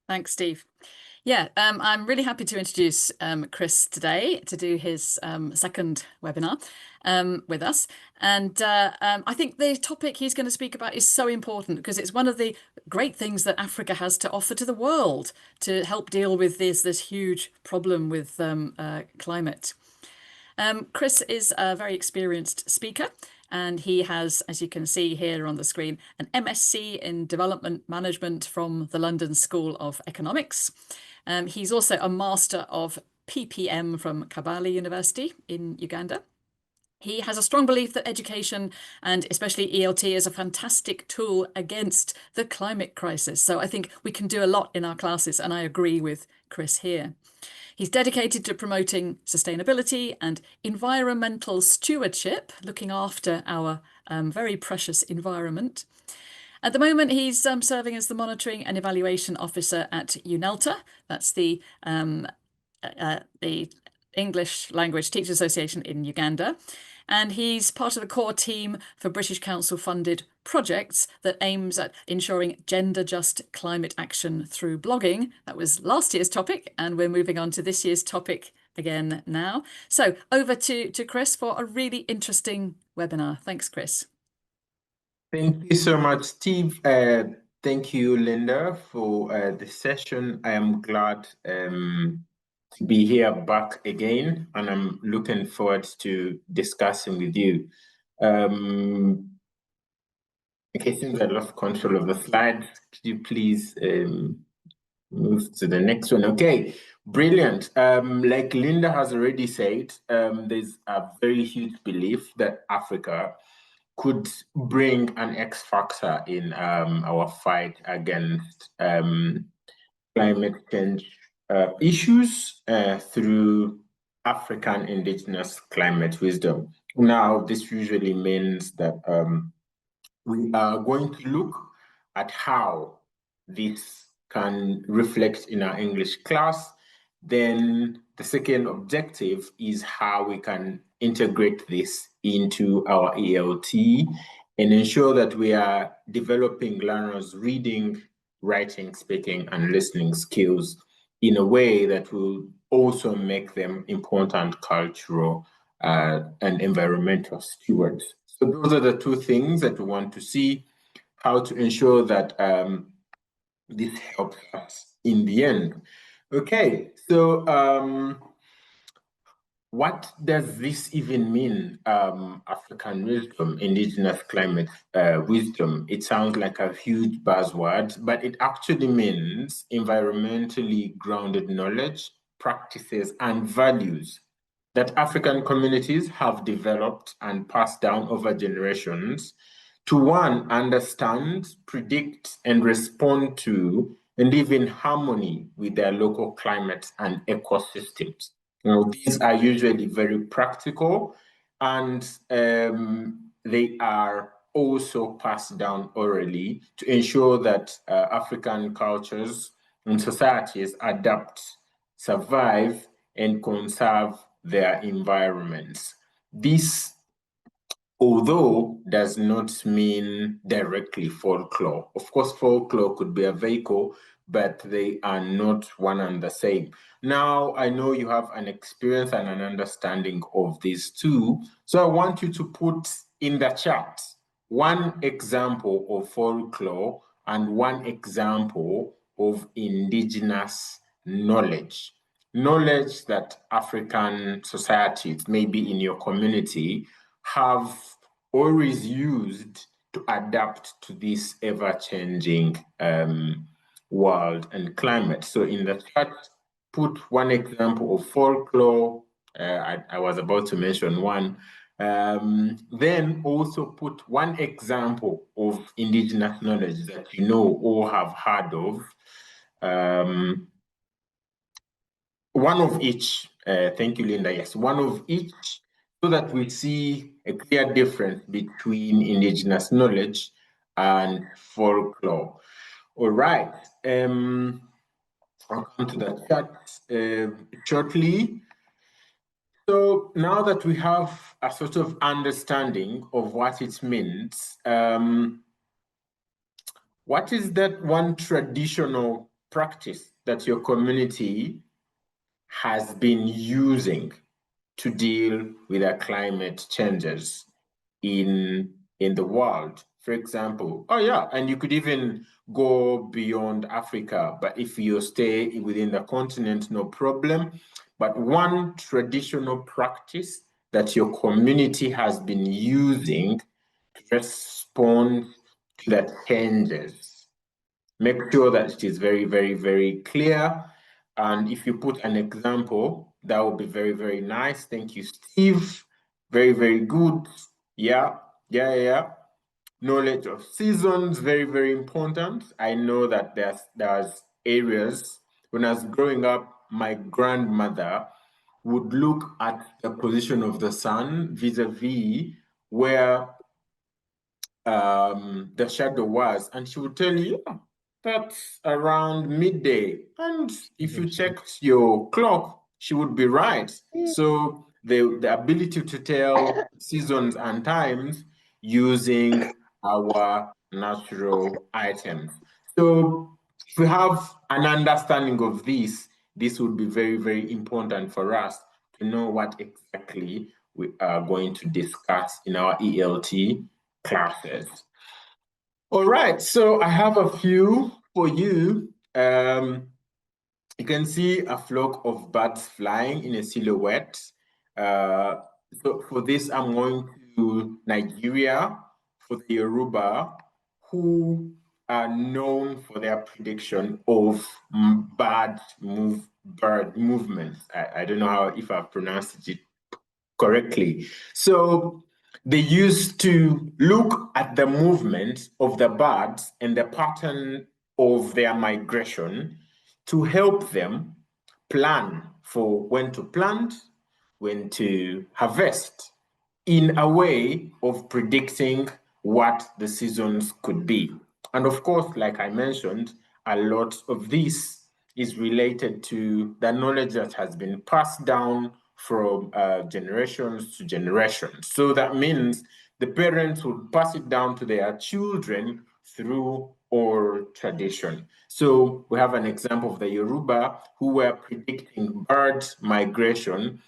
Thanks, Steve. Yeah, I'm really happy to introduce Chris today to do his second webinar with us. And I think the topic he's going to speak about is so important because it's one of the great things that Africa has to offer to the world to help deal with this huge problem with climate. Chris is a very experienced speaker, and he has, as you can see here on the screen, an MSc in Development Management from the London School of Economics. He's also a Master of PPM from Kabale University in Uganda. He has a strong belief that education, and especially ELT, is a fantastic tool against the climate crisis. So I think we can do a lot in our classes, and I agree with Chris here. He's dedicated to promoting sustainability and environmental stewardship, looking after our very precious environment. At the moment, he's serving as the Monitoring and Evaluation Officer at UNELTA. That's the English Language Teachers Association in Uganda. And he's part of the core team for British Council-funded projects that aims at ensuring gender-just climate action through blogging. That was last year's topic, and we're moving on to this year's topic again now. So over to Chris for a really interesting webinar. Thanks, Chris. Thank you so much, Steve. Thank you, Linda, for the session. I am glad to be here back again, and I'm looking forward to discussing with you. Okay, since I lost control of the slides, could you please move to the next one? Okay, brilliant. Like Linda has already said, there's a very huge belief that Africa could bring an X factor in our fight against climate change issues through African indigenous climate wisdom. Now, this usually means that we are going to look at how this can reflect in our English class. Then the second objective is how we can integrate this into our ELT and ensure that we are developing learners' reading, writing, speaking, and listening skills in a way that will also make them important cultural and environmental stewards. So those are the two things that we want to see, how to ensure that this helps us in the end. Okay, so what does this even mean, African wisdom, indigenous climate wisdom? It sounds like a huge buzzword, but it actually means environmentally grounded knowledge, practices, and values that African communities have developed and passed down over generations to, one, understand, predict, and respond to, and live in harmony with their local climates and ecosystems. These are usually very practical, and they are also passed down orally to ensure that African cultures and societies adapt, survive, and conserve their environments. This, although, does not mean directly folklore. Of course, folklore could be a vehicle, but they are not one and the same. Now, I know you have an experience and an understanding of these two, so I want you to put in the chat one example of folklore and one example of indigenous knowledge. Knowledge that African societies, maybe in your community, have always used to adapt to this ever-changing world and climate. So in the chat, put one example of folklore. I was about to mention one. Then also put one example of indigenous knowledge that you know or have heard of. One of each. Thank you, Linda. Yes, one of each, so that we see a clear difference between indigenous knowledge and folklore. All right. I'll come to that chat shortly. So now that we have a sort of understanding of what it means, what is that one traditional practice that your community has been using to deal with the climate changes in the world? For example, oh yeah, and you could even go beyond Africa, but if you stay within the continent, no problem. But one traditional practice that your community has been using to respond to the changes. Make sure that it is very, very, very clear. And if you put an example, that would be very, very nice. Thank you, Steve. Very, very good. Yeah, yeah, yeah. Knowledge of seasons, very, very important. I know that there's areas, when I was growing up, my grandmother would look at the position of the sun vis-a-vis where the shadow was, and she would tell you, yeah, that's around midday. And if you checked your clock, she would be right. So the ability to tell seasons and times using our natural items. So if we have an understanding of this would be very, very important for us to know what exactly we are going to discuss in our ELT classes. All right, so I have a few for you. You can see a flock of birds flying in a silhouette. So for this, I'm going to Nigeria, for the Yoruba, who are known for their prediction of bird movements. I don't know how if I've pronounced it correctly. So they used to look at the movement of the birds and the pattern of their migration to help them plan for when to plant, when to harvest, in a way of predicting what the seasons could be. And of course, like I mentioned, a lot of this is related to the knowledge that has been passed down from generations to generations. So that means the parents would pass it down to their children through oral tradition. So we have an example of the Yoruba who were predicting bird migration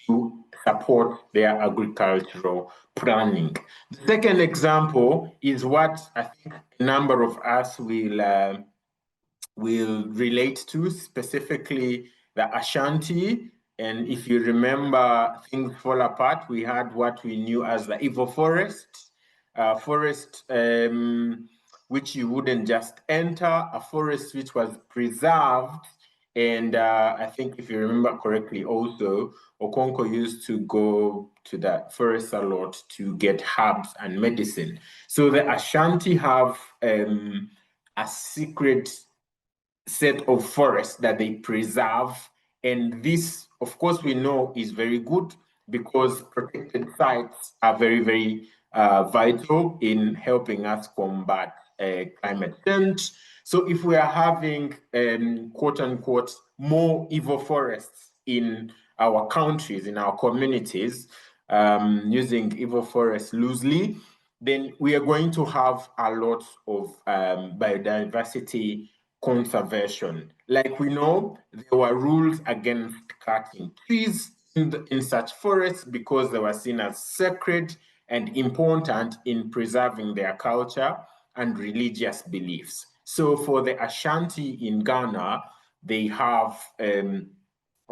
to support their agricultural planning. The second example is what I think a number of us will relate to, specifically the Ashanti. And if you remember, things fall apart. We had what we knew as the Evo forest, which you wouldn't just enter, a forest which was preserved. And I think if you remember correctly also, Okonko used to go to that forest a lot to get herbs and medicine. So the Ashanti have a secret set of forests that they preserve. And this, of course, we know is very good because protected sites are very, very vital in helping us combat climate change. So if we are having, quote unquote, more Evo forests in our countries, in our communities, using Evo forests loosely, then we are going to have a lot of biodiversity conservation. Like we know, there were rules against cutting trees in such forests because they were seen as sacred and important in preserving their culture and religious beliefs. So for the Ashanti in Ghana, they have a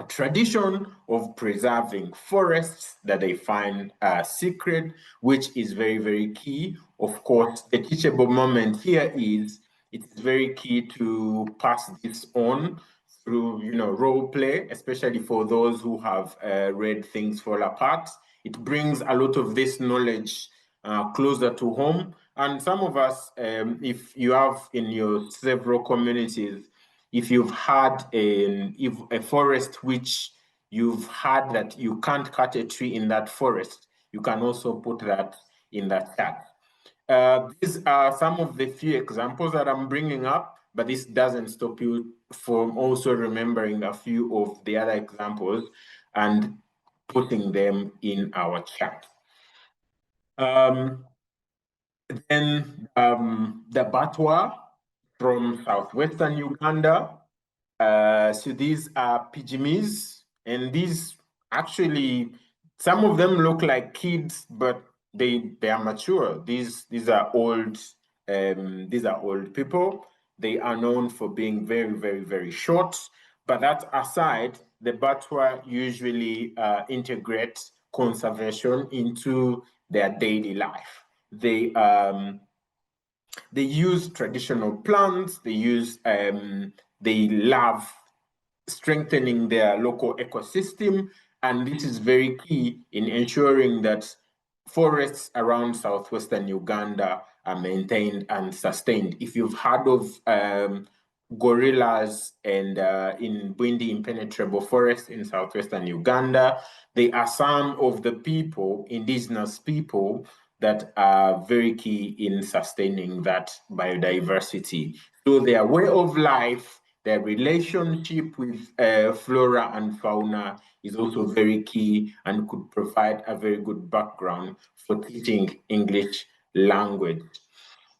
tradition of preserving forests that they find sacred, which is very, very key. Of course, the teachable moment here is it is very key to pass this on through, role play, especially for those who have read Things Fall Apart. It brings a lot of this knowledge closer to home. And some of us, if you have in your several communities, if you've had a forest which you've had that you can't cut a tree in that forest, you can also put that in that chat. These are some of the few examples that I'm bringing up, but this doesn't stop you from also remembering a few of the other examples and putting them in our chat. Then the Batwa from southwestern Uganda. So these are pygmies, and these actually, some of them look like kids, but they are mature. These are old. These are old people. They are known for being very, very, very short. But that aside, the Batwa usually integrate conservation into their daily life. They use traditional plants. They love strengthening their local ecosystem, and this is very key in ensuring that forests around southwestern Uganda are maintained and sustained. If you've heard of gorillas and in Bwindi impenetrable forest in southwestern Uganda, they are some of the people, indigenous people, that are very key in sustaining that biodiversity. So their way of life, their relationship with flora and fauna is also very key and could provide a very good background for teaching English language.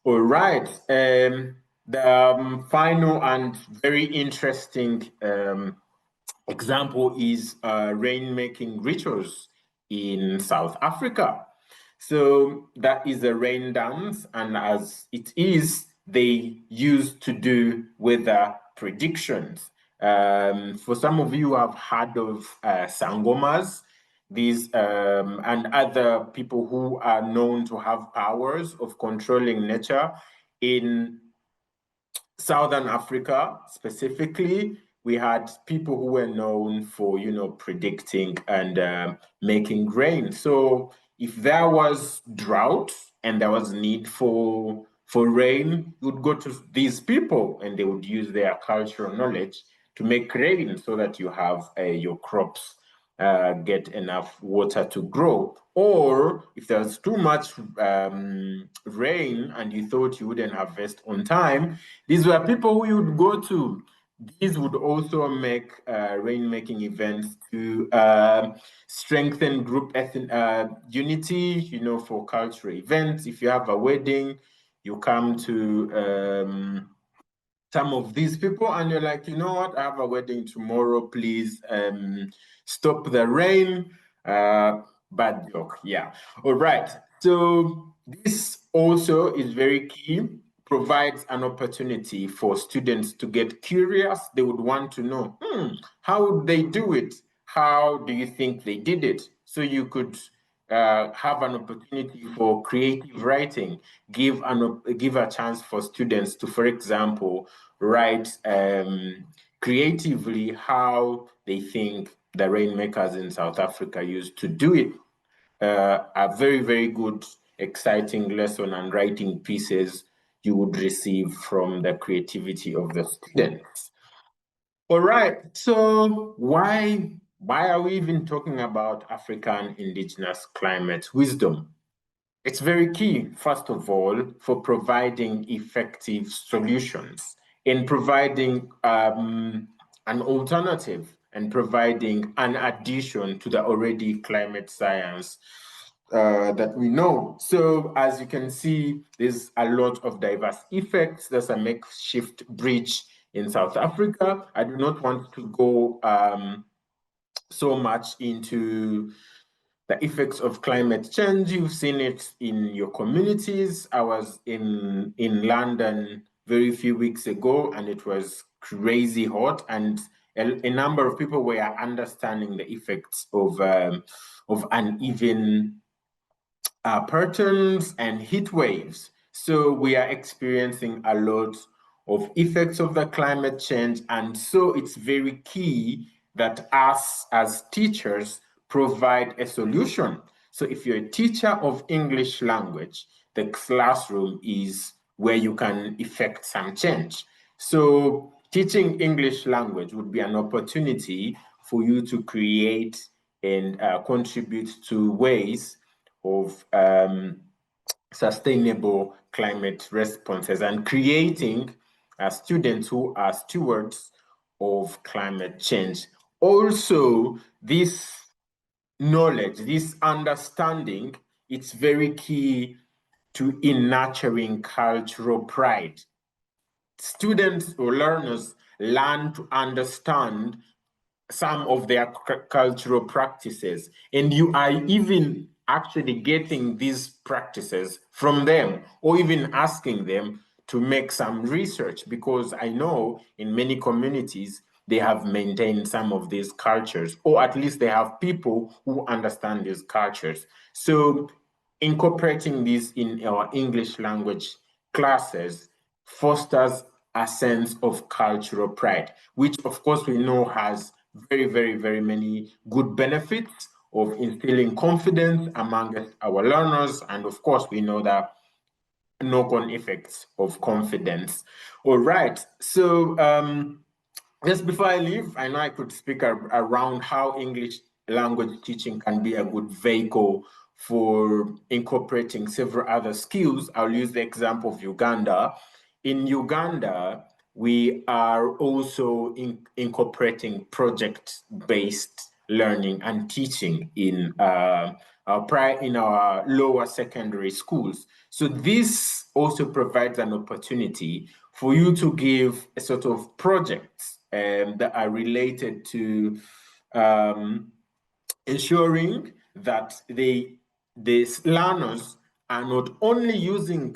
All right. The final and very interesting example is rain-making rituals in South Africa. So that is a rain dance, and as it is, they used to do weather predictions. For some of you who have heard of sangomas, these and other people who are known to have powers of controlling nature in Southern Africa specifically, we had people who were known for, predicting and making rain. So if there was drought and there was need for rain, you would go to these people and they would use their cultural knowledge to make rain so that you have your crops get enough water to grow. Or if there's too much rain and you thought you wouldn't harvest on time, these were people who you would go to. These would also make rain-making events to strengthen group unity, for cultural events. If you have a wedding, you come to some of these people and you're like, you know what, I have a wedding tomorrow, please stop the rain. Bad joke, yeah. All right, so this also is very key, provides an opportunity for students to get curious. They would want to know, how would they do it? How do you think they did it? So you could have an opportunity for creative writing, give a chance for students to, for example, write creatively how they think the rainmakers in South Africa used to do it. A very, very good, exciting lesson and writing pieces you would receive from the creativity of the students. All right, so why are we even talking about African indigenous climate wisdom? It's very key, first of all, for providing effective solutions, in providing an alternative and providing an addition to the already climate science that we know. So as you can see, there's a lot of diverse effects. There's a makeshift bridge in South Africa. I do not want to go so much into the effects of climate change. You've seen it in your communities. I was in London very few weeks ago, and it was crazy hot, and a number of people were understanding the effects of uneven patterns and heat waves. So we are experiencing a lot of effects of the climate change, and so it's very key that us as teachers provide a solution. So if you're a teacher of English language, the classroom is where you can effect some change. So teaching English language would be an opportunity for you to create and contribute to ways of sustainable climate responses and creating students who are stewards of climate change. Also, this knowledge, this understanding, it's very key in nurturing cultural pride. students or learners learn to understand some of their cultural practices, and you are even actually getting these practices from them, or even asking them to make some research, because I know in many communities they have maintained some of these cultures, or at least they have people who understand these cultures. So incorporating this in our English language classes fosters a sense of cultural pride, which of course we know has very, very, very many good benefits of instilling confidence among our learners. And of course, we know that knock-on effects of confidence. All right. So just before I leave, I know I could speak around how English language teaching can be a good vehicle for incorporating several other skills. I'll use the example of Uganda. In Uganda, we are also incorporating project-based learning and teaching in our lower secondary schools. So this also provides an opportunity for you to give a sort of projects that are related to ensuring that these learners are not only using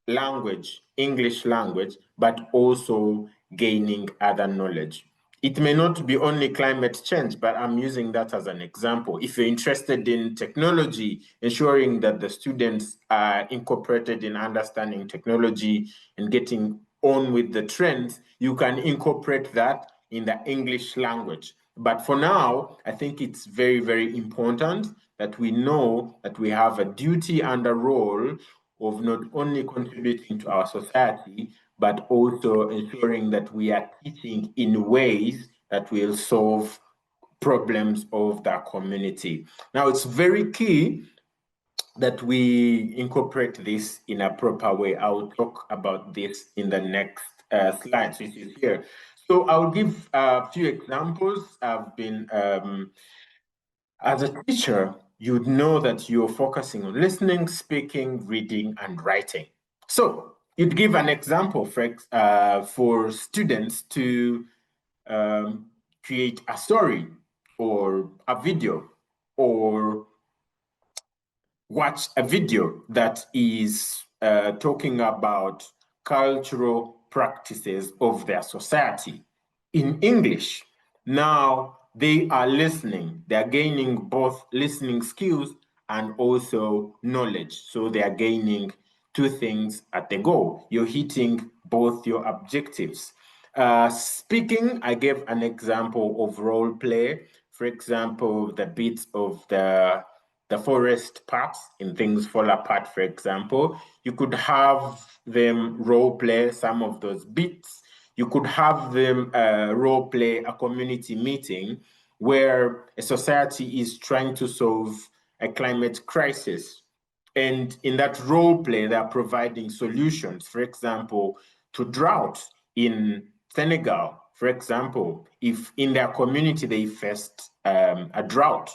language, English language, but also gaining other knowledge. It may not be only climate change, but I'm using that as an example. If you're interested in technology, ensuring that the students are incorporated in understanding technology and getting on with the trends, you can incorporate that in the English language. But for now, I think it's very, very important that we know that we have a duty and a role of not only contributing to our society, but also ensuring that we are teaching in ways that will solve problems of the community. Now, it's very key that we incorporate this in a proper way. I will talk about this in the next slides, which is here. So I'll give a few examples. I've been, as a teacher, you'd know that you're focusing on listening, speaking, reading, and writing. So you'd give an example for students to create a story or a video or watch a video that is talking about cultural practices of their society in English. Now they are listening, they are gaining both listening skills and also knowledge. So they are gaining two things at the go. You're hitting both your objectives. Speaking, I gave an example of role play. For example, the bits of the forest parts in Things Fall Apart, for example. You could have them role play some of those bits. You could have them role play a community meeting where a society is trying to solve a climate crisis. And in that role play, they're providing solutions, for example, to drought in Senegal. For example, if in their community they faced a drought,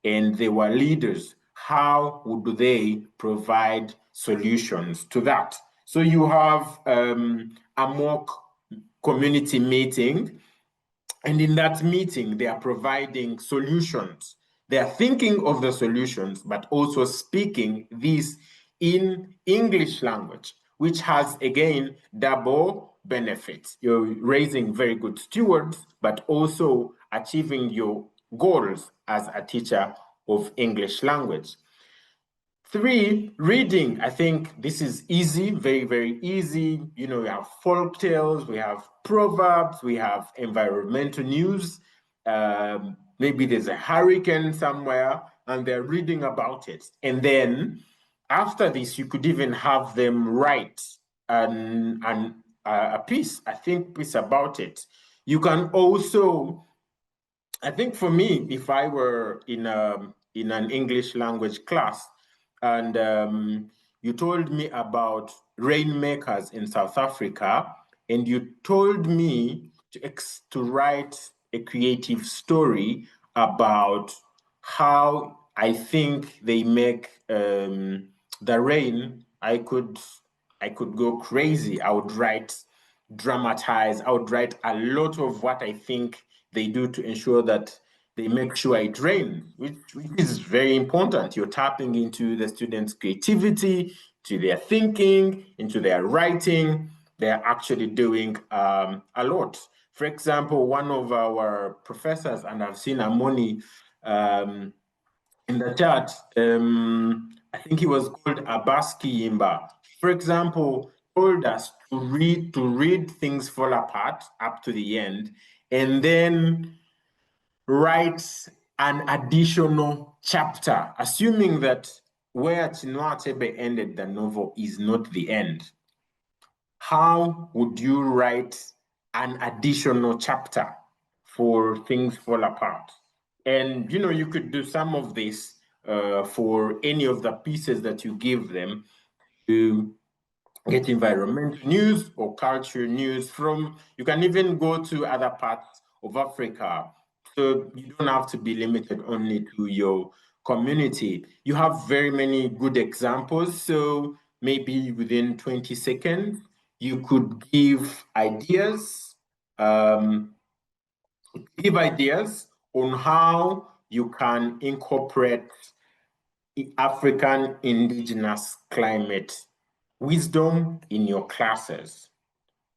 and they were leaders, how would they provide solutions to that? So you have a mock community meeting, and in that meeting, they are providing solutions. They are thinking of the solutions, but also speaking this in English language, which has, again, double benefits. You're raising very good stewards, but also achieving your goals as a teacher of English language. 3, reading. I think this is easy, very, very easy. You know, we have folk tales, we have proverbs, we have environmental news. Maybe there's a hurricane somewhere and they're reading about it. And then after this, you could even have them write a piece, I think, piece about it. You can also, I think for me, if I were in an English language class and you told me about rainmakers in South Africa, and you told me to write a creative story about how I think they make the rain, I could go crazy. I would write dramatize. I would write a lot of what I think they do to ensure that they make sure it rains, which is very important. You're tapping into the students' creativity, to their thinking, into their writing. They're actually doing a lot. For example, one of our professors, and I've seen Amoni in the chat, I think he was called Abaski Yimba. For example, told us to read Things Fall Apart up to the end, and then write an additional chapter, assuming that where Chinua Achebe ended the novel is not the end. How would you write an additional chapter for Things Fall Apart? And you could do some of this for any of the pieces that you give them to get environmental news or culture news from. You can even go to other parts of Africa. So you don't have to be limited only to your community. You have very many good examples. So maybe within 20 seconds, you could give ideas, on how you can incorporate African indigenous climate wisdom in your classes.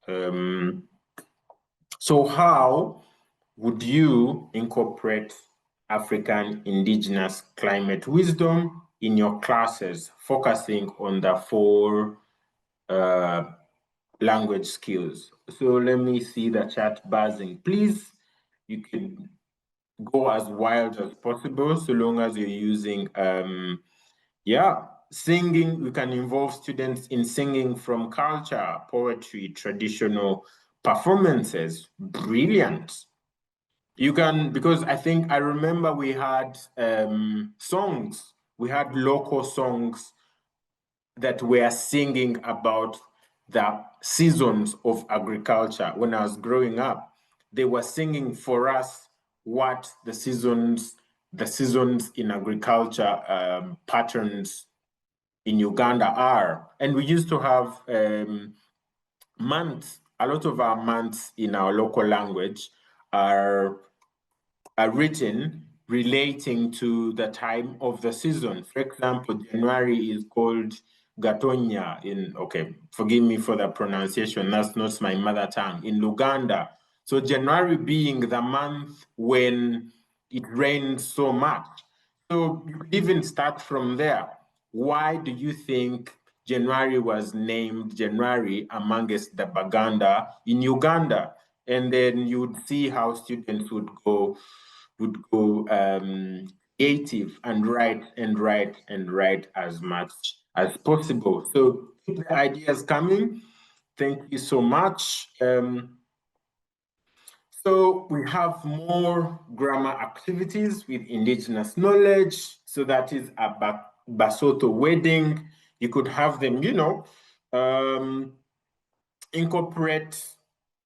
So how would you incorporate African indigenous climate wisdom in your classes, focusing on the 4 language skills? So let me see the chat buzzing. Please, you can go as wild as possible, so long as you're using singing. We can involve students in singing from culture, poetry, traditional performances. Brilliant. You can, because I remember we had songs, we had local songs that were singing about the seasons of agriculture. When I was growing up, they were singing for us what the seasons in agriculture patterns in Uganda are. And we used to have months. A lot of our months in our local language are written relating to the time of the season. For example, January is called Gatonya forgive me for the pronunciation, that's not my mother tongue, in Luganda. So January being the month when it rains so much. So you could even start from there. Why do you think January was named January amongst the Baganda in Uganda? And then you would see how students would go creative and write as much as possible. So keep the ideas coming. Thank you so much. So we have more grammar activities with indigenous knowledge. So that is a Basotho wedding. You could have them, incorporate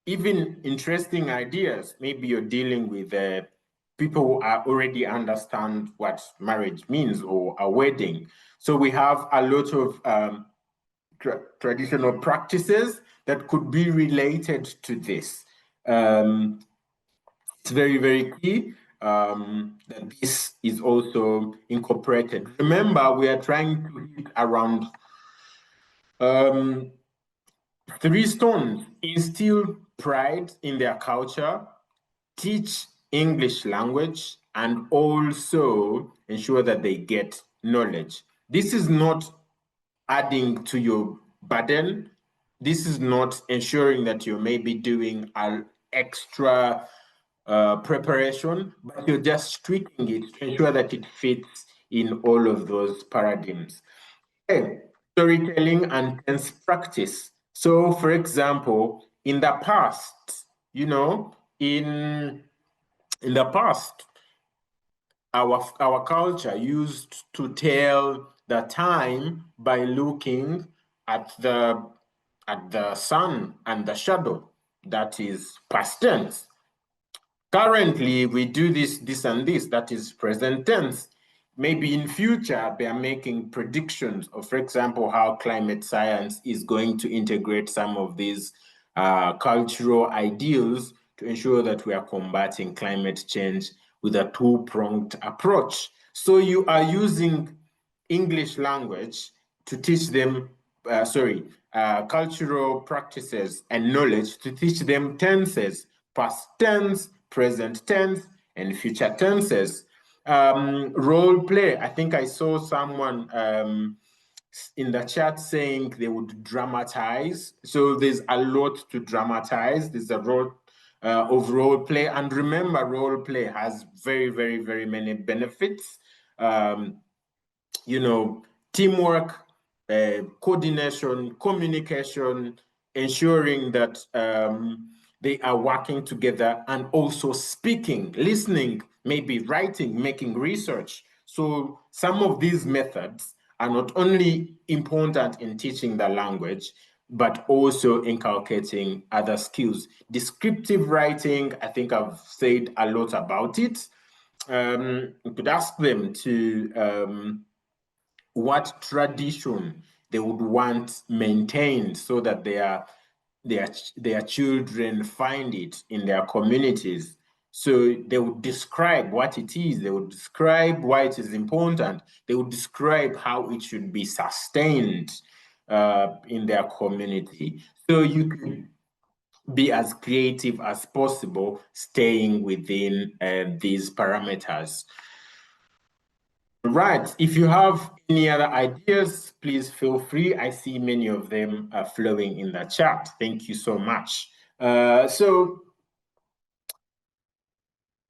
even interesting ideas. Maybe you're dealing with people who already understand what marriage means or a wedding. So we have a lot of traditional practices that could be related to this. It's very, very key that this is also incorporated. Remember, we are trying to hit around 3 stones: instill pride in their culture, teach English language, and also ensure that they get knowledge. This is not adding to your burden. This is not ensuring that you're maybe doing an extra preparation, but you're just tweaking it to ensure that it fits in all of those paradigms. Okay. Storytelling and tense practice. So, for example, in the past, in the past, our culture used to tell the time by looking at the sun and the shadow. That is past tense. Currently, we do this and this. That is present tense. Maybe in future, they are making predictions of, for example, how climate science is going to integrate some of these cultural ideals to ensure that we are combating climate change with a two-pronged approach. So you are using English language to teach them, cultural practices and knowledge to teach them tenses, past tense, present tense, and future tenses. Role play, I think I saw someone in the chat saying they would dramatize. So there's a lot to dramatize. There's a lot of role play. And remember, role play has very, very, very many benefits. You know, teamwork, coordination, communication, ensuring that they are working together, and also speaking, listening, maybe writing, making research. So some of these methods are not only important in teaching the language, but also inculcating other skills. Descriptive writing, I think I've said a lot about it. You could ask them to what tradition they would want maintained so that their children find it in their communities. So they would describe what it is, they would describe why it is important, they would describe how it should be sustained in their community. So you can be as creative as possible, staying within these parameters. Right. If you have any other ideas, please feel free. I see many of them are flowing in the chat. Thank you so much. So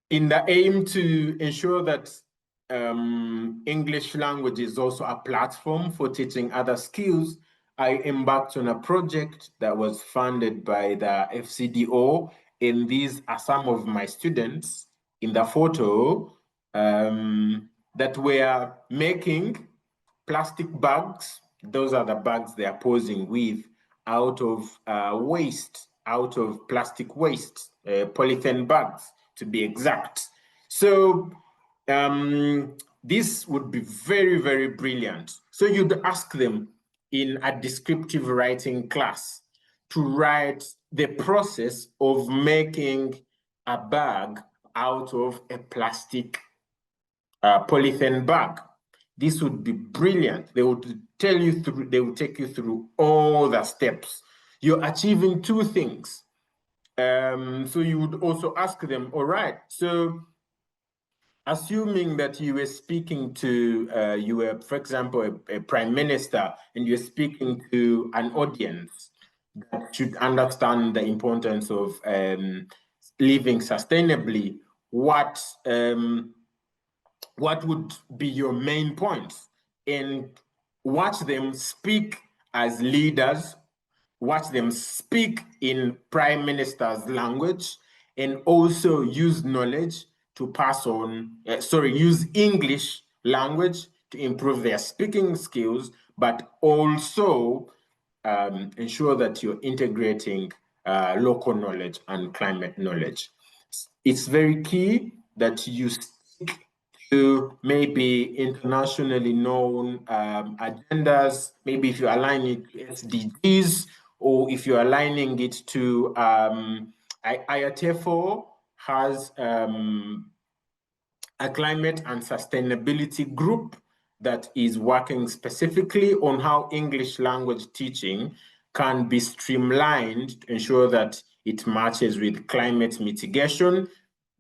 in the aim to ensure that English language is also a platform for teaching other skills, I embarked on a project that was funded by the FCDO, and these are some of my students in the photo that were making plastic bags. Those are the bags they are posing with, out of waste, out of plastic waste, polythene bags to be exact. So this would be very, very brilliant. So you'd ask them in a descriptive writing class to write the process of making a bag out of a plastic polythene bag. This would be brilliant. They would tell you through, they would take you through all the steps. You're achieving two things. So you would also ask them, all right, so assuming that you were speaking to, you were, for example, a prime minister, and you're speaking to an audience that should understand the importance of living sustainably, what would be your main points? And watch them speak as leaders, watch them speak in prime minister's language, and also use knowledge to pass on, use English language to improve their speaking skills, but also ensure that you're integrating local knowledge and climate knowledge. It's very key that you stick to maybe internationally known agendas. Maybe if you align it to SDGs, or if you're aligning it to IATFO has a climate and sustainability group that is working specifically on how English language teaching can be streamlined to ensure that it matches with climate mitigation.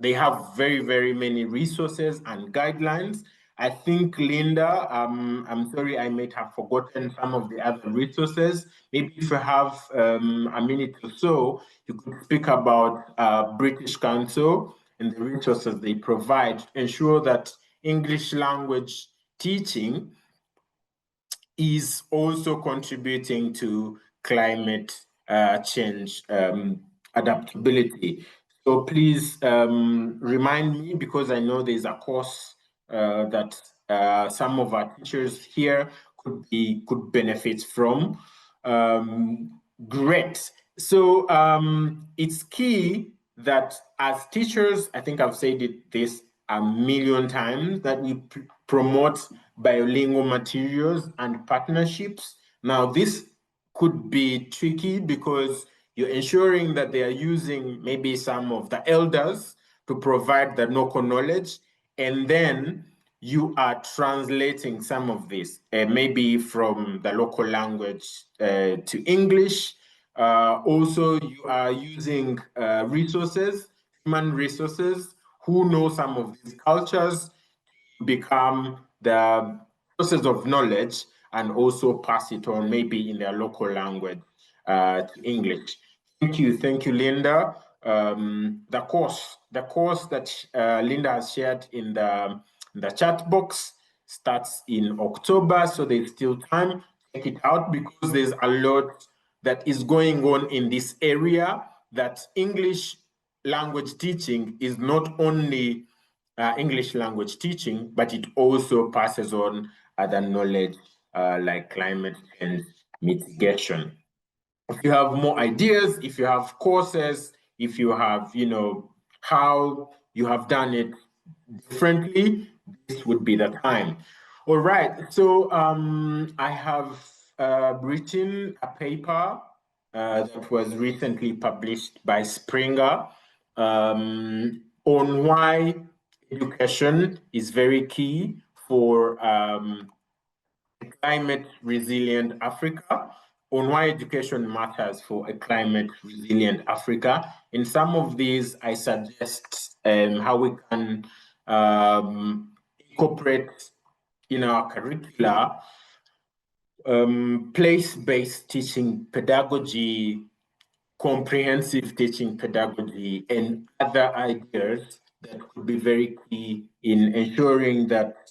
They have very, very many resources and guidelines. I think, Linda, I'm sorry, I might have forgotten some of the other resources. Maybe if you have a minute or so, you could speak about British Council and the resources they provide to ensure that English language teaching is also contributing to climate change adaptability. So please remind me, because I know there's a course that some of our teachers here could benefit from. Great. So it's key that as teachers, I think I've said this a million times, that we promote bilingual materials and partnerships. Now, this could be tricky because you're ensuring that they are using maybe some of the elders to provide the local knowledge, and then you are translating some of this, maybe from the local language to English. Also, you are using resources, human resources, who know some of these cultures, become the sources of knowledge and also pass it on maybe in their local language to English. Thank you, Linda. The course that Linda has shared in the chat box starts in October, so there's still time. Check it out because there's a lot that is going on in this area. That English language teaching is not only English language teaching, but it also passes on other knowledge like climate change mitigation. If you have more ideas, if you have courses, if you have, how you have done it differently, this would be the time. All right, so I have written a paper that was recently published by Springer on why education is very key for climate resilient Africa, on why education matters for a climate resilient Africa. In some of these, I suggest how we can incorporate in our curricula place-based teaching pedagogy, comprehensive teaching pedagogy, and other ideas that could be very key in ensuring that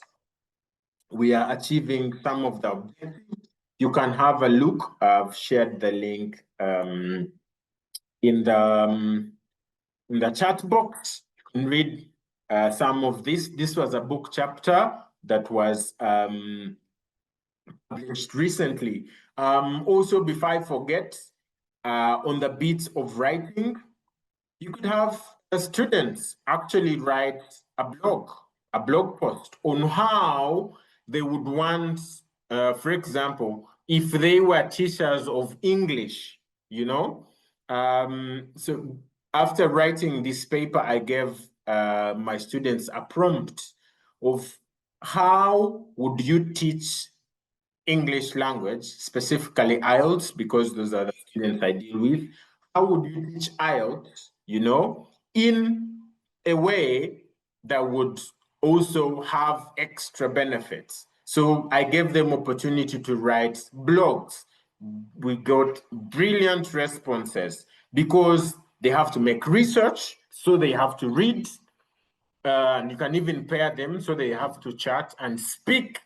we are achieving some of the objectives. You can have a look. I've shared the link in the chat box. You can read some of this. This was a book chapter that was published recently. Also, before I forget, on the bits of writing, you could have students actually write a blog post on how they would want, for example, if they were teachers of English, So after writing this paper, I gave my students a prompt of how would you teach English language, specifically IELTS, because those are the students I deal with. How would you teach IELTS, in a way that would also have extra benefits? So I gave them opportunity to write blogs. We got brilliant responses because they have to make research, so they have to read, and you can even pair them, so they have to chat and speak.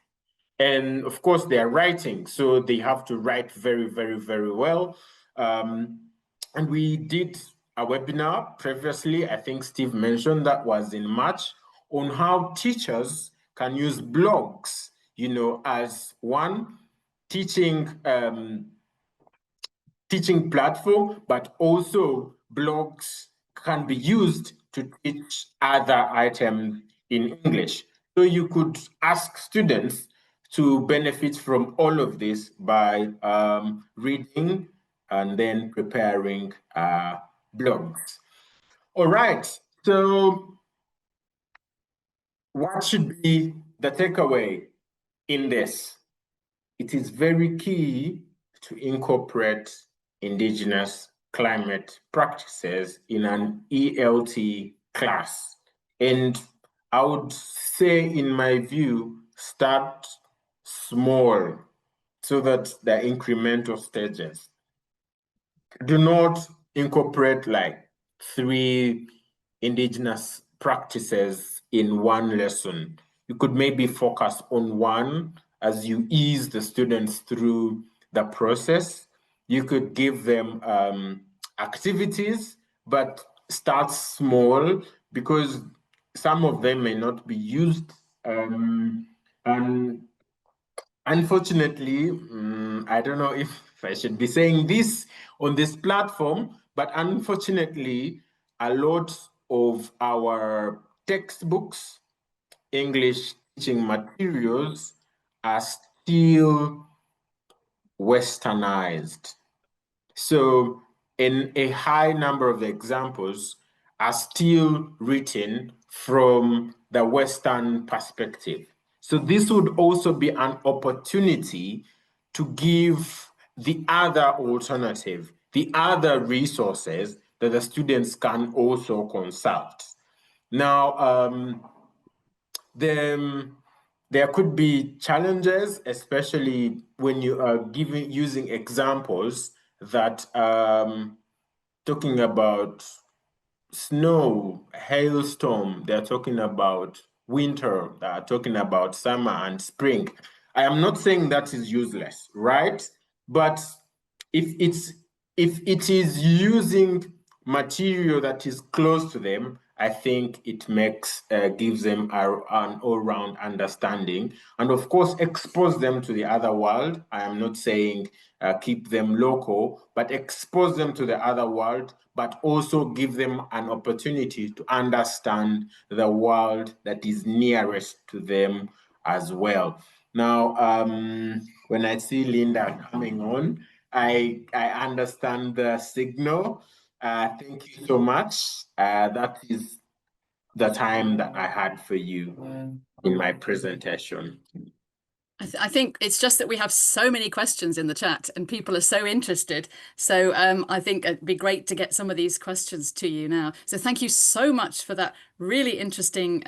And of course, they are writing, so they have to write very, very, very well. And we did a webinar previously, I think Steve mentioned that was in March, on how teachers can use blogs, as one teaching platform, but also blogs can be used to teach other items in English. So you could ask students to benefit from all of this by reading and then preparing blogs. All right, so what should be the takeaway in this? It is very key to incorporate indigenous climate practices in an ELT class. And I would say, in my view, start small so that the incremental stages. Do not incorporate like 3 indigenous practices in one lesson. You could maybe focus on one as you ease the students through the process. You could give them activities, but start small because some of them may not be used. And unfortunately, I don't know if I should be saying this on this platform, but unfortunately, a lot of our textbooks, English teaching materials are still westernized. So and a high number of the examples are still written from the Western perspective. So this would also be an opportunity to give the other alternative, the other resources that the students can also consult. Now, there could be challenges, especially when you are using examples that talking about snow, hailstorm, they're talking about winter, they're talking about summer and spring. I am not saying that is useless, right? But if it is using material that is close to them, I think it gives them an all-round understanding, and of course expose them to the other world. I am not saying keep them local, but expose them to the other world, but also give them an opportunity to understand the world that is nearest to them as well. Now, when I see Linda coming on, I understand the signal. Thank you so much. That is the time that I had for you in my presentation. I think it's just that we have so many questions in the chat and people are so interested. So I think it'd be great to get some of these questions to you now. So thank you so much for that really interesting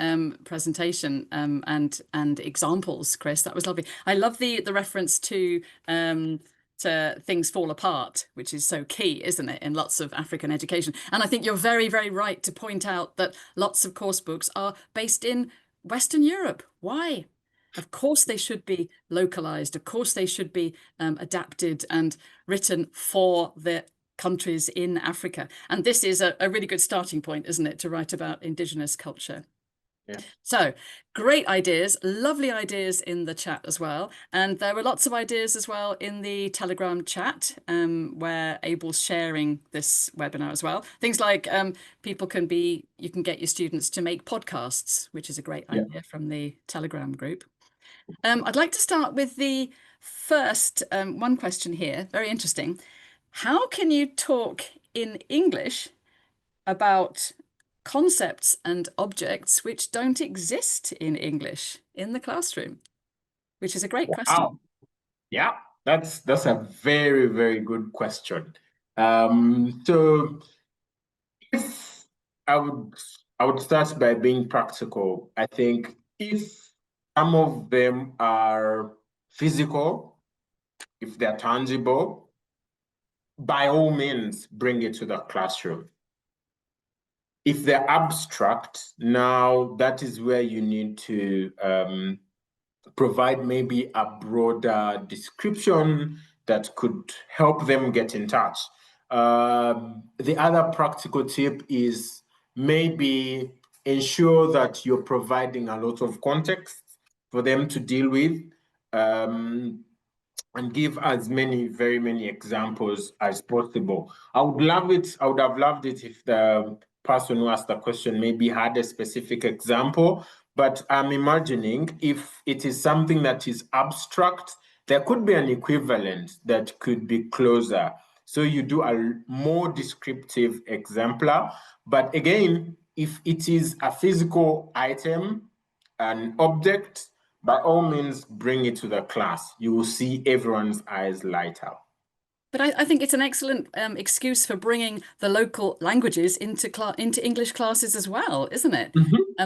presentation and examples, Chris. That was lovely. I love the reference to things fall apart, which is so key, isn't it, in lots of African education. And I think you're very, very right to point out that lots of course books are based in Western Europe. Why? Of course, they should be localized. Of course, they should be adapted and written for the countries in Africa. And this is a really good starting point, isn't it, to write about indigenous culture? Yeah. So great ideas, lovely ideas in the chat as well. And there were lots of ideas as well in the Telegram chat where Abel's sharing this webinar as well. Things like you can get your students to make podcasts, which is a great idea from the Telegram group. I'd like to start with the first one question here. Very interesting. How can you talk in English about concepts and objects which don't exist in English in the classroom? Which is a great question. Yeah, that's a very, very good question. So if I would start by being practical. I think if some of them are physical, if they're tangible, by all means, bring it to the classroom. If they're abstract, now that is where you need to provide maybe a broader description that could help them get in touch. The other practical tip is maybe ensure that you're providing a lot of context for them to deal with, and give as very many examples as possible. I would have loved it if the person who asked the question maybe had a specific example, but I'm imagining if it is something that is abstract, there could be an equivalent that could be closer. So you do a more descriptive exemplar, but again, if it is a physical item, an object, by all means, bring it to the class. You will see everyone's eyes light up. But I think it's an excellent excuse for bringing the local languages into English classes as well, isn't it?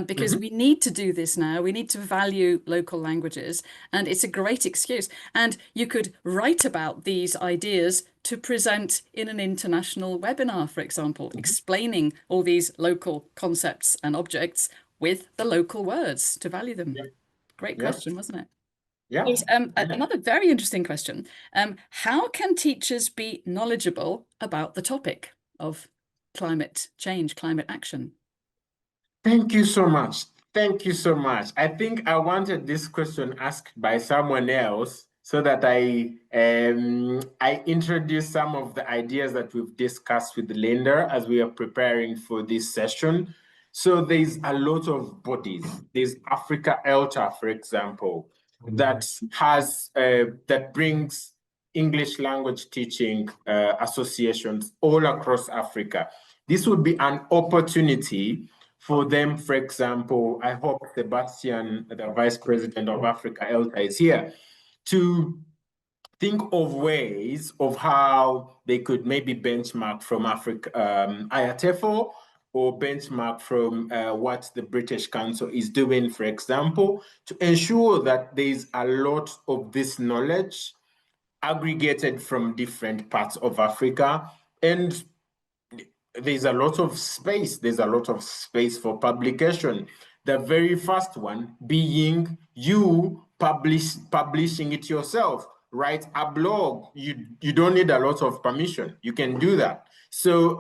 Because we need to do this now. We need to value local languages, and it's a great excuse. And you could write about these ideas to present in an international webinar, for example, explaining all these local concepts and objects with the local words to value them. Great question, wasn't it? Yeah. There's another very interesting question. How can teachers be knowledgeable about the topic of climate change, climate action? Thank you so much. Thank you so much. I think I wanted this question asked by someone else so that I introduce some of the ideas that we've discussed with Linda as we are preparing for this session. So there's a lot of bodies. There's Africa ELTA, for example, that brings English language teaching associations all across Africa. This would be an opportunity for them, for example, I hope Sebastian, the Vice President of Africa ELTA, is here, to think of ways of how they could maybe benchmark from Africa, IATEFO, or benchmark from what the British Council is doing, for example, to ensure that there's a lot of this knowledge aggregated from different parts of Africa. And there's a lot of space. There's a lot of space for publication. The very first one being you publishing it yourself. Write a blog. You don't need a lot of permission. You can do that. So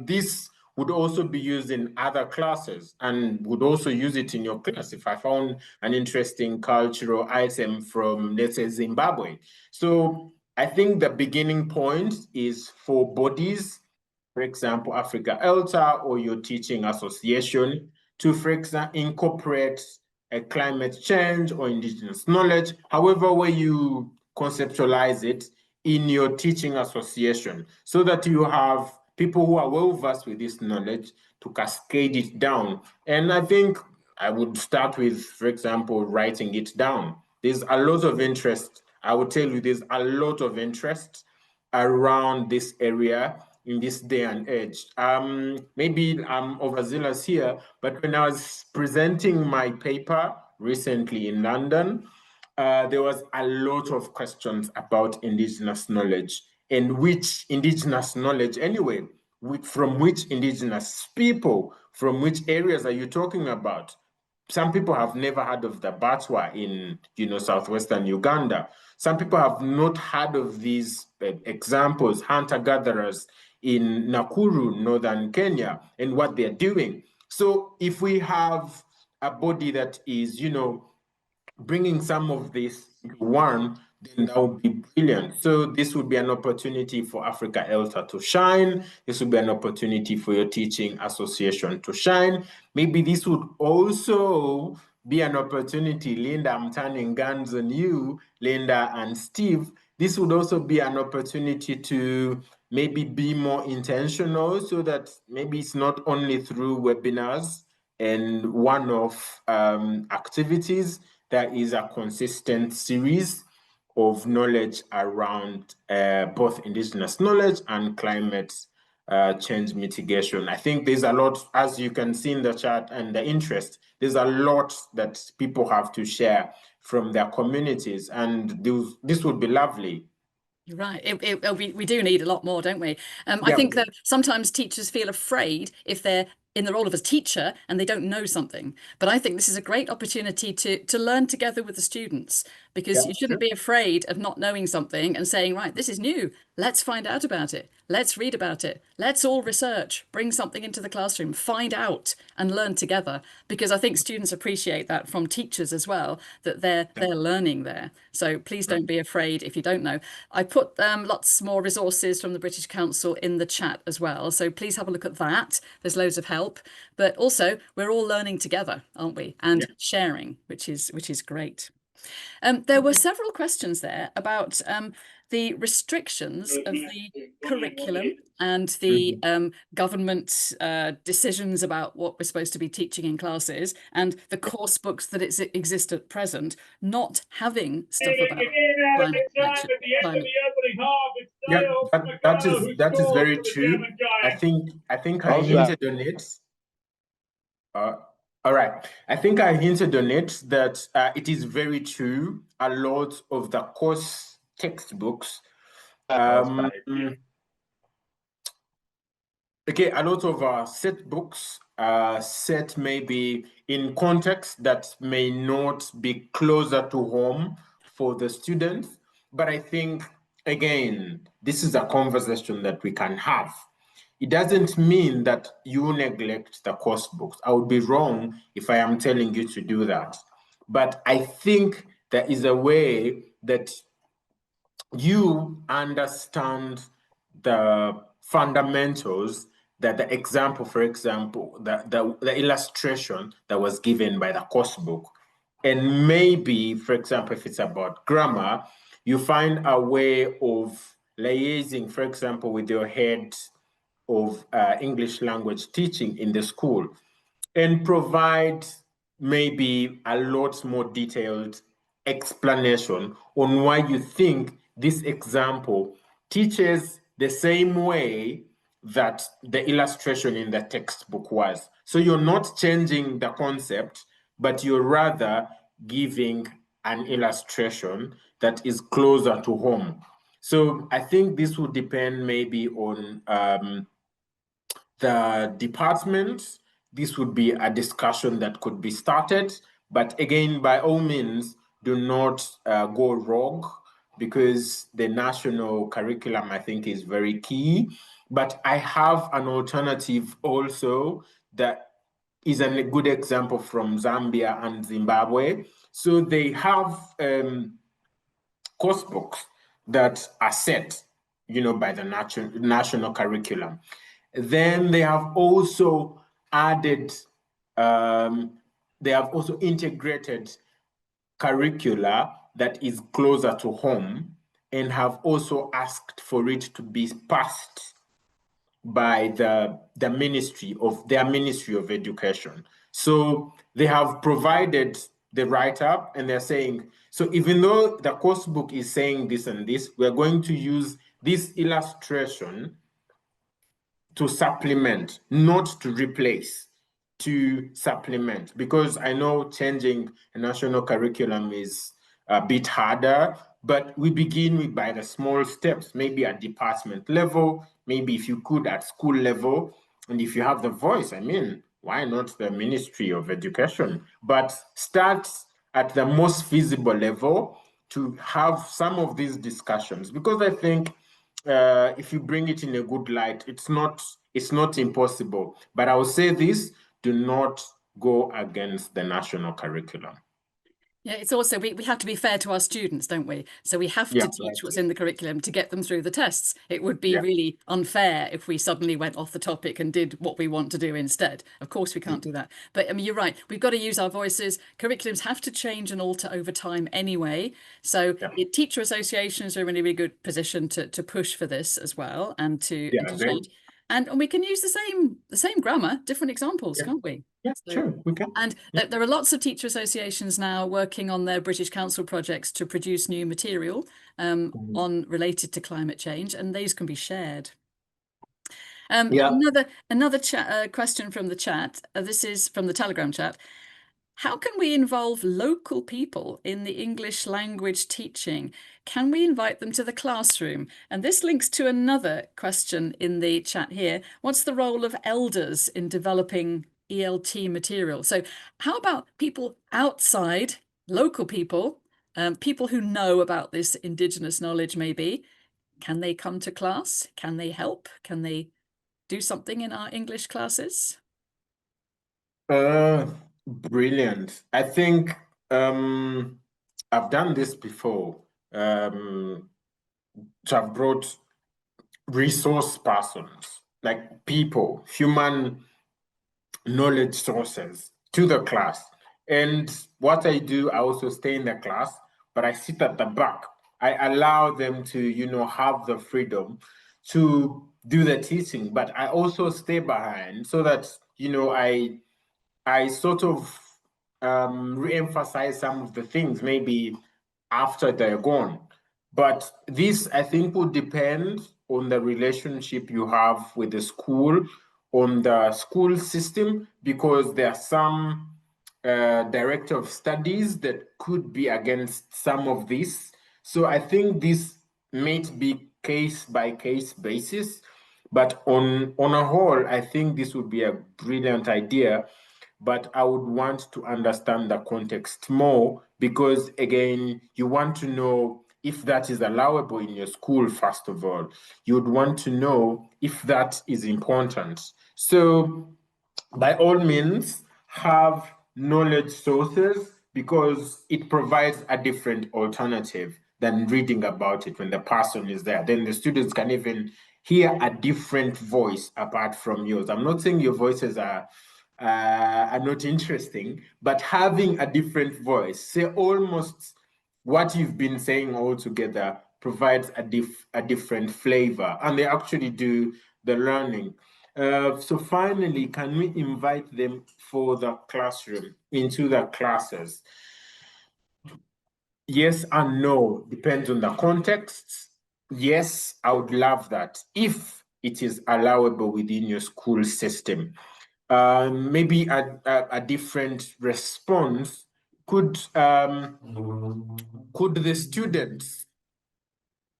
this would also be used in other classes and would also use it in your class if I found an interesting cultural item from, let's say, Zimbabwe. So I think the beginning point is for bodies, for example, Africa ELTA or your teaching association, to, for example, incorporate a climate change or indigenous knowledge, however way you conceptualize it in your teaching association, so that you have people who are well versed with this knowledge to cascade it down. And I think I would start with, for example, writing it down. There's a lot of interest. I would tell you there's a lot of interest around this area in this day and age. Maybe I'm overzealous here, but when I was presenting my paper recently in London, there was a lot of questions about indigenous knowledge and which indigenous knowledge anyway, from which indigenous people, from which areas are you talking about? Some people have never heard of the Batwa in, southwestern Uganda. Some people have not heard of these examples, hunter-gatherers in Nakuru, northern Kenya, and what they're doing. So if we have a body that is, bringing some of this into one, then that would be brilliant. So this would be an opportunity for Africa ELTA to shine. This would be an opportunity for your teaching association to shine. Maybe this would also be an opportunity, Linda, I'm turning guns on you, Linda and Steve. This would also be an opportunity to maybe be more intentional, so that maybe it's not only through webinars and one-off activities. There is a consistent series of knowledge around both indigenous knowledge and climate change mitigation. I think there's a lot, as you can see in the chat and the interest, there's a lot that people have to share from their communities, and this would be lovely. You're right. We do need a lot more, don't we? I think that sometimes teachers feel afraid if they're in the role of a teacher and they don't know something. But I think this is a great opportunity to learn together with the students, because you shouldn't be afraid of not knowing something and saying, right, this is new. Let's find out about it. Let's read about it. Let's all research, bring something into the classroom, find out and learn together. Because I think students appreciate that from teachers as well, that they're learning there. So please don't be afraid if you don't know. I put lots more resources from the British Council in the chat as well. So please have a look at that. There's loads of help. But also, we're all learning together, aren't we? And sharing, which is great. There were several questions there about the restrictions of the curriculum and the government decisions about what we're supposed to be teaching in classes, and the course books that exist at present not having stuff about climate action. Yeah, that is very true. I think I hinted on it. All right. I think I hinted on it that it is very true. A lot of the course textbooks, okay, a lot of our set books are set maybe in context that may not be closer to home for the students. But I think, again, this is a conversation that we can have. It doesn't mean that you neglect the course books. I would be wrong if I am telling you to do that. But I think there is a way that you understand the fundamentals, that the example, for example, the illustration that was given by the course book. And maybe, for example, if it's about grammar, you find a way of liaising, for example, with your head of English language teaching in the school and provide maybe a lot more detailed explanation on why you think this example teaches the same way that the illustration in the textbook was. So you're not changing the concept, but you're rather giving an illustration that is closer to home. So I think this would depend maybe on the department. This would be a discussion that could be started. But again, by all means, do not go rogue, because the national curriculum, I think, is very key. But I have an alternative also that is a good example from Zambia and Zimbabwe. So they have course books that are set, by the national curriculum. Then they have also added, they have also integrated curricula that is closer to home, and have also asked for it to be passed by their Ministry of Education. So they have provided the write-up, and they're saying, so even though the course book is saying this and this, we're going to use this illustration to supplement, not to replace, to supplement. Because I know changing a national curriculum is a bit harder, but we begin by the small steps, maybe at department level, maybe if you could at school level, and if you have the voice, I mean, why not the Ministry of Education? But start at the most feasible level to have some of these discussions, because I think if you bring it in a good light, it's not impossible. But I will say this: do not go against the national curriculum. Yeah, it's also we have to be fair to our students, don't we? So we have Yeah, to teach right. what's in the curriculum to get them through the tests. It would be Yeah. really unfair if we suddenly went off the topic and did what we want to do instead. Of course, we can't do that. But I mean, you're right. We've got to use our voices. Curriculums have to change and alter over time anyway. So teacher associations are in a really good position to push for this as well, and to Great. change. And we can use the same grammar, different examples, can't we? Yeah, So, sure, we can. and there are lots of teacher associations now working on their British Council projects to produce new material on related to climate change, and these can be shared. Another question from the chat. This is from the Telegram chat. How can we involve local people in the English language teaching? Can we invite them to the classroom? And this links to another question in the chat here. What's the role of elders in developing ELT material? So how about people outside, local people, people who know about this indigenous knowledge maybe? Can they come to class? Can they help? Can they do something in our English classes? Brilliant. I think I've done this before. So I've brought resource persons, like people, human knowledge sources, to the class. And what I do, I also stay in the class, but I sit at the back. I allow them to, have the freedom to do the teaching, but I also stay behind so that, I sort of re-emphasize some of the things maybe after they're gone. But this, I think, would depend on the relationship you have with the school, on the school system, because there are some director of studies that could be against some of this. So I think this might be case by case basis, but on a whole, I think this would be a brilliant idea. But I would want to understand the context more, because again, you want to know if that is allowable in your school. First of all, you'd want to know if that is important. So by all means, have knowledge sources, because it provides a different alternative than reading about it when the person is there. Then the students can even hear a different voice apart from yours. I'm not saying your voices are not interesting, but having a different voice, say almost what you've been saying all together provides a different flavor, and they actually do the learning. So finally, can we invite them for the classroom, into the classes? Yes and no, depends on the context. Yes, I would love that if it is allowable within your school system. Maybe a different response could the students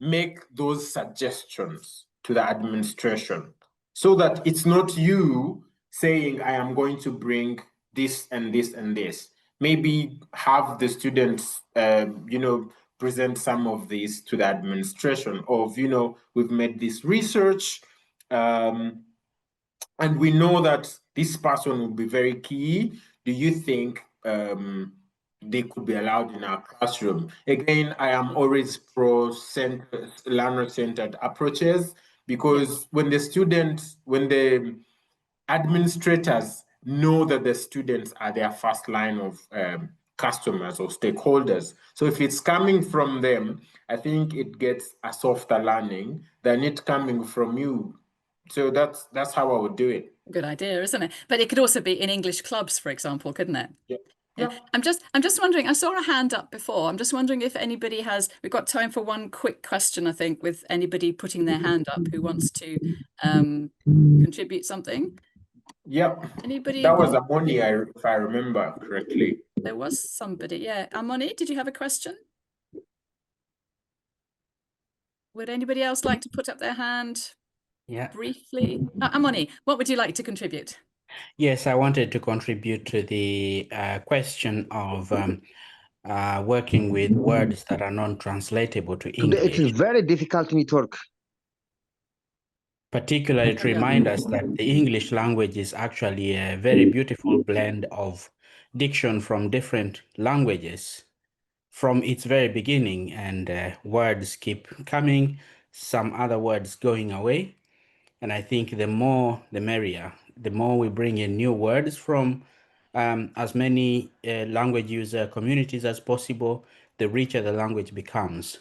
make those suggestions to the administration so that it's not you saying, I am going to bring this and this and this. Maybe have the students, present some of these to the administration of, we've made this research, and we know that this person will be very key. Do you think they could be allowed in our classroom? Again, I am always pro learner-centered approaches, because when the administrators know that the students are their first line of customers or stakeholders. So if it's coming from them, I think it gets a softer learning than it coming from you. So that's how I would do it. Good idea, isn't it? But it could also be in English clubs, for example, couldn't it? Yeah. Yeah. Yeah. I'm just wondering, I saw a hand up before. I'm just wondering if anybody we've got time for one quick question, I think, with anybody putting their hand up who wants to contribute something. Yep. Anybody That was want Amoni, to? if I remember correctly. There was somebody, yeah. Amoni, did you have a question? Would anybody else like to put up their hand briefly? Amoni, what would you like to contribute? Yes, I wanted to contribute to the question of working with words that are non-translatable to English. Today it is very difficult network. Particularly to remind us that the English language is actually a very beautiful blend of diction from different languages from its very beginning, and words keep coming, some other words going away. And I think the more the merrier. The more we bring in new words from as many language user communities as possible, the richer the language becomes.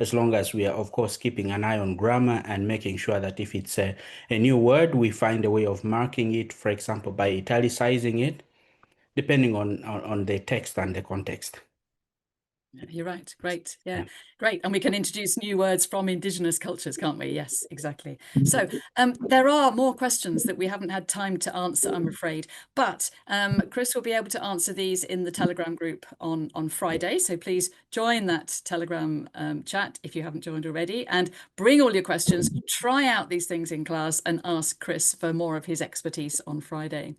As long as we are, of course, keeping an eye on grammar and making sure that if it's a new word, we find a way of marking it, for example, by italicizing it, depending on the text and the context. You're right. Great. Yeah, great. And we can introduce new words from indigenous cultures, can't we? Yes, exactly. So there are more questions that we haven't had time to answer, I'm afraid. But Chris will be able to answer these in the Telegram group on Friday. So please join that Telegram chat if you haven't joined already, and bring all your questions. Try out these things in class and ask Chris for more of his expertise on Friday.